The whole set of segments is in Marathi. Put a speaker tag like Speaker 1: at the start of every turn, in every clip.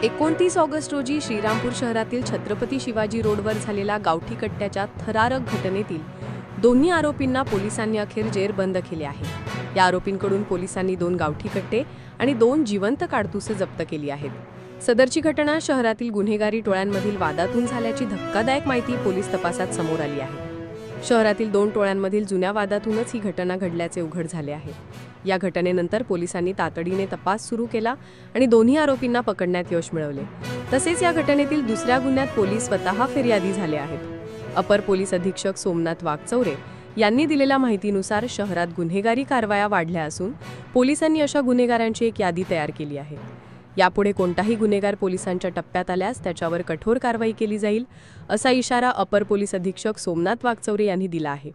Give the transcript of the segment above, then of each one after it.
Speaker 1: 29 ऑगस्ट रोजी श्रीरामपूर शहरातील छत्रपती शिवाजी रोडवर झालेल्या गावठी कट्ट्याच्या थरारक घटनेतील दोन्ही आरोपींना पोलिसांनी अखेर जेरबंद केले आहे। या आरोपींकडून पोलिसांनी 2 गावठी कट्टे आणि 2 जिवंत काडतुसे जप्त केली आहेत। सदरची घटना शहरातील गुन्हेगारी टोळ्यांमधील वादातून झाल्याची धक्कादायक माहिती पोलीस तपासात समोर आली आहे। शहरातील 2 टोळ्यांमधील जुन्या वादातूनच ही घटना घडल्याचे उघड झाले आहे। या घटनेनंतर पोलिसांनी तातडीने तपास सुरू केला आणि दोन्ही आरोपींना पकडण्यात यश मिळवले। तसेच या घटनेतील दुसऱ्या गुन्ह्यात पोलीस स्वतः फिर्यादी झाले आहेत। अपर पोलीस अधीक्षक सोमनाथ वाघचौरे यांनी दिलेल्या माहितीनुसार शहरात गुन्हेगारी कारवाया वाढल्या असून पोलिसांनी अशा गुन्हेगारांची एक यादी तयार केली आहे। यापुढे कोणताही गुन्हेगार पोलिसांच्या टप्प्यात आल्यास त्याच्यावर कठोर कारवाई केली जाईल, असा इशारा अपर पोलीस अधीक्षक सोमनाथ वाघचौरे यांनी दिला आहे।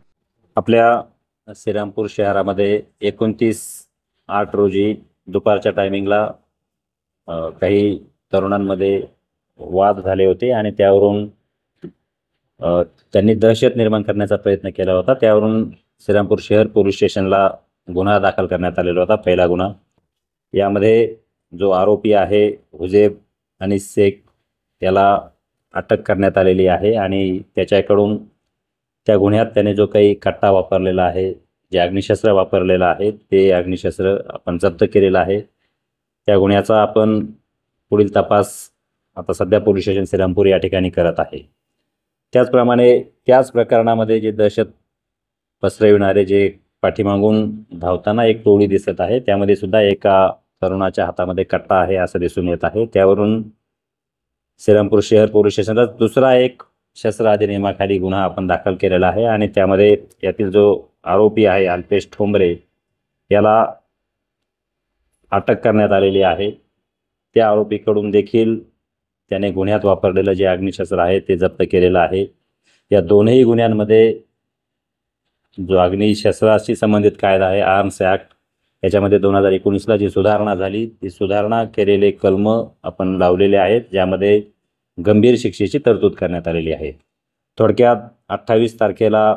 Speaker 2: आपल्या श्रीरामपूर शहरामध्ये 29/8 रोजी दुपारच्या टायमिंगला काही तरुणांमध्ये वाद झाले होते आणि त्यावरून त्यांनी दहशत निर्माण करण्याचा प्रयत्न केला होता। त्यावरून श्रीरामपूर शहर पोलीस स्टेशनला गुन्हा दाखल करण्यात आलेला होता, पहिला गुन्हा। यामध्ये जो आरोपी आहे हुजेब आणि शेख याला अटक करण्यात आलेली आहे आणि त्याच्याकडून त्या गुन्ह्यात त्याने जो काही कट्टा वापरलेला आहे, जे अग्निशस्त्र वापरलेलं आहे, ते अग्निशस्त्र आपण जप्त केलेलं आहे। त्या गुन्ह्याचा आपण पुढील तपास आता सध्या पोलीस स्टेशन श्रीरामपूर या ठिकाणी करत आहे। त्याचप्रमाणे त्याच प्रकरणामध्ये जे दहशत पसरविणारे जे पाठीमागून धावताना एक टोळी दिसत आहे, त्यामध्ये सुद्धा एका तरुणाच्या हातामध्ये कट्टा आहे असं दिसून येत आहे। त्यावरून श्रीरामपूर शहर पोलीस स्टेशनला दुसरा एक शस्त्र अधिनियमाखाली गुन्हा आपण दाखल केलेला आहे आणि त्यामध्ये यातील जो आरोपी आहे अल्पेश ठोंबरे याला अटक करण्यात आलेली आहे। त्या आरोपीकडून देखील त्याने गुन्ह्यात वापरलेलं जे अग्निशस्त्र आहे ते जप्त केलेलं आहे। या दोन्ही गुन्ह्यांमध्ये जो अग्निशस्त्राशी संबंधित कायदा आहे आर्म्स ॲक्ट, याच्यामध्ये 2019ला जी सुधारणा झाली, ती सुधारणा केलेले कलम आपण लावलेले आहेत, ज्यामध्ये गंभीर शिक्षेची तरतूद करण्यात आलेली आहे। थोडक्यात 28 तारखेला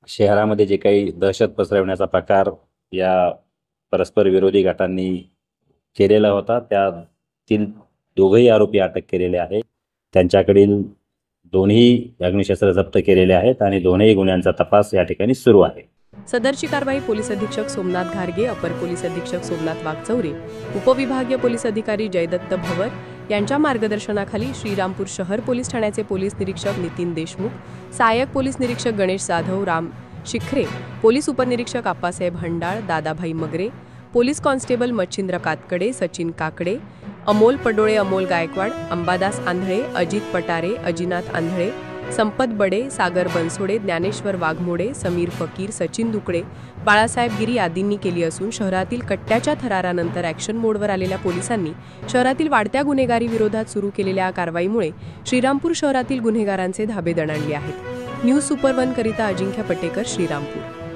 Speaker 2: शहरामध्ये जे काही दहशत पसरवण्याचा प्रकार या परस्पर विरोधी गटांनी केलेला होता, त्यातील दोघंही आरोपी अटक केलेले आहेत। त्यांच्याकडील दोन्ही अग्निशस्त्र जप्त केलेले आहेत आणि दोन्ही गुन्ह्यांचा तपास या ठिकाणी सुरू आहे।
Speaker 1: सदरची कारवाई पोलीस अधीक्षक सोमनाथ घारगे, अपर पोलीस अधीक्षक सोमनाथ वाघचौरे, उपविभागीय पोलीस अधिकारी जयदत्त भवर यांच्या मार्गदर्शनाखाली श्रीरामपूर शहर पोलीस ठाण्याचे पोलीस निरीक्षक नितीन देशमुख, सहाय्यक पोलीस निरीक्षक गणेश जाधव, राम शिखरे, पोलीस उपनिरीक्षक आप्पासाहेब हंडाळ, दादाभाई मगरे, पोलीस कॉन्स्टेबल मच्छिंद्र कातकडे, सचिन काकडे, अमोल पडोळे, अमोल गायकवाड, अंबादास आंधळे, अजित पटारे, अजिनाथ आंधळे, संपत बडे, सागर बनसोडे, ज्ञानेश्वर वाघमोडे, समीर फकीर, सचिन दुकडे, बाळासाहेब गिरी आदींनी केली असून शहरातील कट्ट्याच्या थरारानंतर ॲक्शन मोडवर आलेल्या पोलिसांनी शहरातील वाढत्या गुन्हेगारी विरोधात सुरू केलेल्या कारवाईमुळे श्रीरामपूर शहरातील गुन्हेगारांचे धाबे दणाणले आहेत। न्यूज सुपर 1 करिता अजिंक्य पटेकर, श्रीरामपूर।